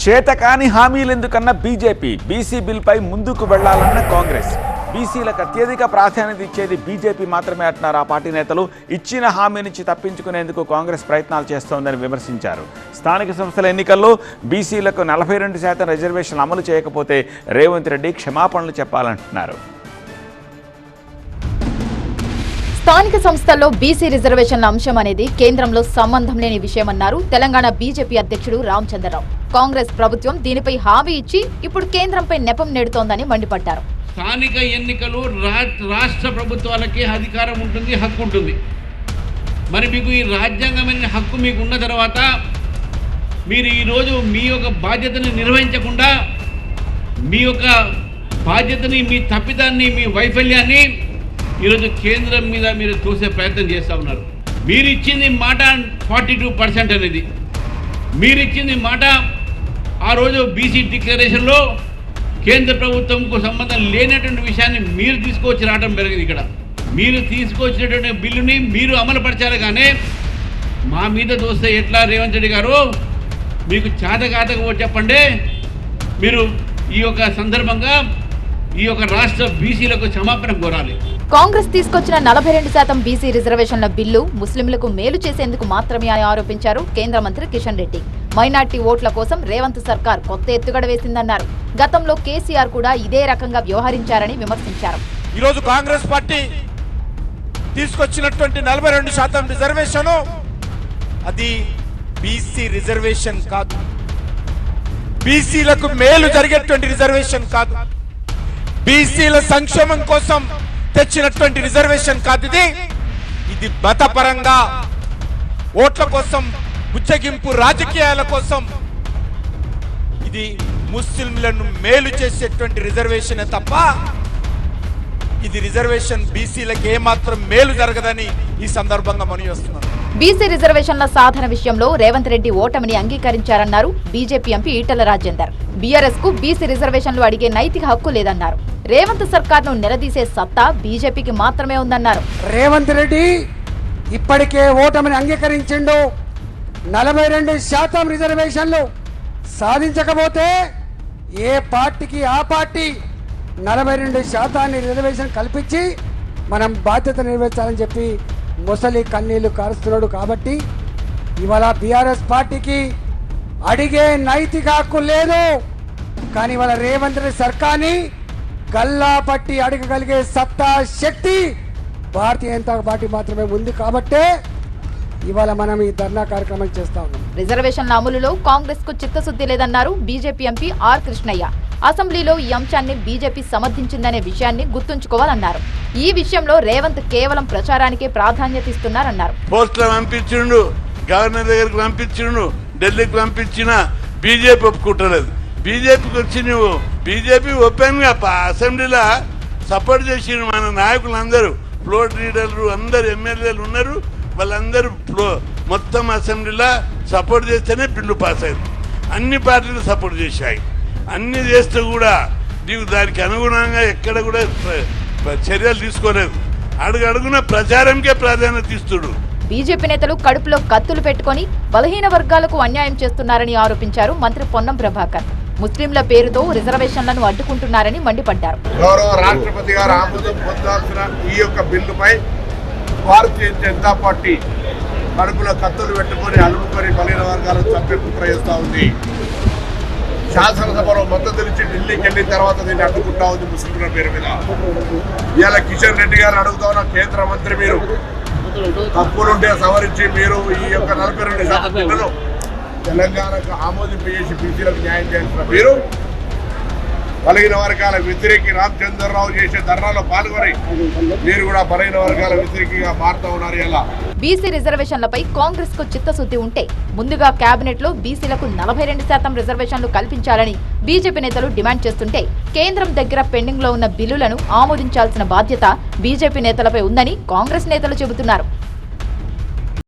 చేతకాని హామీలెందుకన్న BJP, BC బిల్పై ముందుకు వెళ్లాలన్న కాంగ్రెస్. బీసీలకు అత్యధిక ప్రాధాన్యత ఇచ్చేది బీజేపీ మాత్రమే అంటున్నారు ఆ పార్టీ నేతలు. ఇచ్చిన హామీ నుంచి తప్పించుకునేందుకు కాంగ్రెస్ ప్రయత్నాలు చేస్తోందని విమర్శించారు. స్థానిక సంస్థల ఎన్నికల్లో బీసీలకు 42% రిజర్వేషన్లు అమలు చేయకపోతే రేవంత్ రెడ్డి క్షమాపణలు చెప్పాలంటున్నారు. స్థానిక సంస్థల్లో బీసీ రిజర్వేషన్ల అంశం అనేది కేంద్రంలో సంబంధం లేని విషయమన్నారు తెలంగాణ బీజేపీ అధ్యక్షుడు రామచంద్రరావు. కాంగ్రెస్ ప్రభుత్వం దీనిపై హామీ ఇచ్చి ఇప్పుడు కేంద్రంపై నెపం నెడుతోందని మండిపడ్డారు. స్థానిక ఎన్నికలు రాష్ట్ర ప్రభుత్వాలకే అధికారం ఉంటుంది, హక్కు ఉంటుంది. మరి మీకు ఈ రాజ్యాంగమైన హక్కు మీకు ఉన్న తర్వాత మీరు ఈరోజు మీ యొక్క బాధ్యతని నిర్వహించకుండా మీ యొక్క బాధ్యతని, మీ తప్పిదాన్ని, మీ వైఫల్యాన్ని ఈరోజు కేంద్రం మీద మీరు చూసే ప్రయత్నం చేస్తూ ఉన్నారు. మీరు ఇచ్చింది మాట 42% అనేది, మీరు ఇచ్చింది మాట ఆ రోజు బీసీ డిక్లరేషన్లో కేంద్ర ప్రభుత్వంకు సంబంధం లేనటువంటి విషయాన్ని మీరు తీసుకొచ్చి రావడం జరిగింది. ఇక్కడ మీరు తీసుకొచ్చినటువంటి బిల్లుని మీరు అమలుపరచాలి, కానీ మా మీద చూస్తే ఎట్లా? రేవంత్ రెడ్డి గారు, మీకు చేతకాతకపో చెప్పండి. మీరు ఈ యొక్క సందర్భంగా ఈ యొక్క రాష్ట్ర బీసీలకు క్షమాపణ కోరాలి. కాంగ్రెస్ తీసుకొచ్చిన 42% బీసీ రిజర్వేషన్ల బిల్లు ముస్లింలకు మేలు చేసేందుకు మాత్రమే అని ఆరోపించారు కేంద్ర మంత్రి కిషన్ రెడ్డి. మైనార్టీ ఓట్ల కోసం రేవంత్ సర్కార్ కొత్త ఎత్తుగడ వేసిందన్నారు. గతంలో కేసీఆర్ కూడా ఇదే రకంగా వ్యవహరించారని విమర్శించారు. ఈరోజు కాంగ్రెస్ పార్టీ తీసుకొచ్చినటువంటి 42% రిజర్వేషన్ అది బీసీ రిజర్వేషన్ కాదు, బీసీలకు మేలు జరిగేటువంటి రిజర్వేషన్ కాదు, బీసీల సంక్షేమం కోసం తెచ్చినటువంటి రిజర్వేషన్ కాదు. ఇది మతపరంగా ఓట్ల కోసం, బుచ్చగింపు రాజకీయాల కోసం, ఇది ముస్లింలను మేలు చేసేటువంటి రిజర్వేషన్ తప్ప ఇది రిజర్వేషన్ బీసీలకు ఏమాత్రం మేలు జరగదని ఈ సందర్భంగా మనవి చేస్తున్నాను. బీసీ రిజర్వేషన్ల సాధన విషయంలో రేవంత్ రెడ్డి ఓటమిని అంగీకరించారన్నారు BJP MP Etela Rajender. BRS కు బీసీ రిజర్వేషన్లు అడిగే నైతిక హక్కు లేదన్నారు. రేవంత్ సర్కార్ ను నిలదీసే సత్తా బీజేపీకి మాత్రమే ఉందన్నారు. రేవంత్ రెడ్డి ఇప్పటికే ఓటమిని అంగీకరించిండు. 42% రిజర్వేషన్లు సాధించకపోతే ఏ పార్టీకి ఆ పార్టీ 42% రిజర్వేషన్ కల్పించి మనం బాధ్యత నిర్వహించాలని చెప్పి ముసలి కన్నీళ్లు కారుస్తున్నాడు. కాబట్టి ఇవాళ బీఆర్ఎస్ పార్టీకి అడిగే నైతిక హక్కు లేదు. కానీ ఇవాళ రేవంత్ రెడ్డి సర్కార్ని గల్లా పట్టి అడగగలిగే సత్తా, శక్తి భారతీయ జనతా పార్టీ మాత్రమే ఉంది. కాబట్టే ఇవాళ మనం ఈ ధర్నా కార్యక్రమం చేస్తా ఉన్నాం. రిజర్వేషన్ల అమలులో కాంగ్రెస్ కు చిత్తశుద్ధి లేదన్నారు బీజేపీ ఎంపీ ఆర్ కృష్ణయ్య. అసెంబ్లీలో ఈ అంశాన్ని బీజేపీ సమర్థించిందనే విషయాన్ని గుర్తుంచుకోవాలన్నారు. ఈ విషయంలో రేవంత్ కేవలం ప్రచారానికే ప్రాధాన్యత ఇస్తున్నారన్నారు. పోస్టులు పంపించిండు, గవర్నర్ దగ్గరికి పంపించిండు, ఢిల్లీకి పంపించిన బీజేపీ ఒప్పుకుంటలేదు. బీజేపీకి వచ్చి నువ్వు బీజేపీ ఓపెన్ గా అసెంబ్లీలో సపోర్ట్ చేసిన మన నాయకులందరూ, ఫ్లోర్ లీడర్లు అందరు, ఎమ్మెల్యేలు ఉన్నారు, వాళ్ళందరూ మొత్తం అసెంబ్లీలో సపోర్ట్ చేస్తేనే బిల్లు పాస్ అయింది. అన్ని పార్టీలు సపోర్ట్ చేశాయి. అన్ని చేస్తే కూడా నీకు దానికి అనుగుణంగా ఎక్కడ కూడా చర్యలు తీసుకోలేదు. అడుగడుగున ప్రచారంకే ప్రాధాన్యత ఇస్తుడు. బీజేపీ నేతలు కడుపులో కత్తులు పెట్టుకుని బలహీన వర్గాలకు అన్యాయం చేస్తున్నారని ఆరోపించారు మంత్రి పొన్నం ప్రభాకర్. ముస్లింల పేరుతో రిజర్వేషన్లను అడ్డుకుంటున్నారని మండిపడ్డారు. గౌరవ రాష్ట్రపతి గారు ఆమోదం పొందాల్సిన ఈ యొక్క బిల్లుపై భారతీయ జనతా పార్టీ కడుపులో కత్తులు పెట్టుకొని అలుముకొని బలహీన వర్గాలను చంపే కుట్ర చేస్తూ ఉంది. శాసనసభలో మద్దతు ఇచ్చి ఢిల్లీకి వెళ్ళిన తర్వాత దీన్ని అడ్డుకుంటా ఉంది ముస్లింల పేరు మీద. ఇవాళ కిషన్ రెడ్డి గారు అడుగుతా ఉన్న కేంద్ర మంత్రి, మీరు తప్పులుంటే సవరించి మీరు ఈ యొక్క 42% బిల్లును తెలంగాణకు ఆమోదింపజేసి బీసీలకు న్యాయం చేయాల్సిన మీరు బలహీన వర్గాల వ్యతిరేకి రామచంద్రరావు చేసే ధర్నాలో పాల్గొని మీరు కూడా బలహీన వర్గాల వ్యతిరేకిగా మారుతూ ఉన్నారు. ఇలా బీసీ రిజర్వేషన్లపై కాంగ్రెస్ కు చిత్తశుద్ధి ఉంటే ముందుగా కేబినెట్ లో బీసీలకు 42% రిజర్వేషన్లు కల్పించాలని బీజేపీ నేతలు డిమాండ్ చేస్తుంటే కేంద్రం దగ్గర పెండింగ్ లో ఉన్న బిల్లులను ఆమోదించాల్సిన బాధ్యత బీజేపీ నేతలపై ఉందని కాంగ్రెస్ నేతలు చెబుతున్నారు.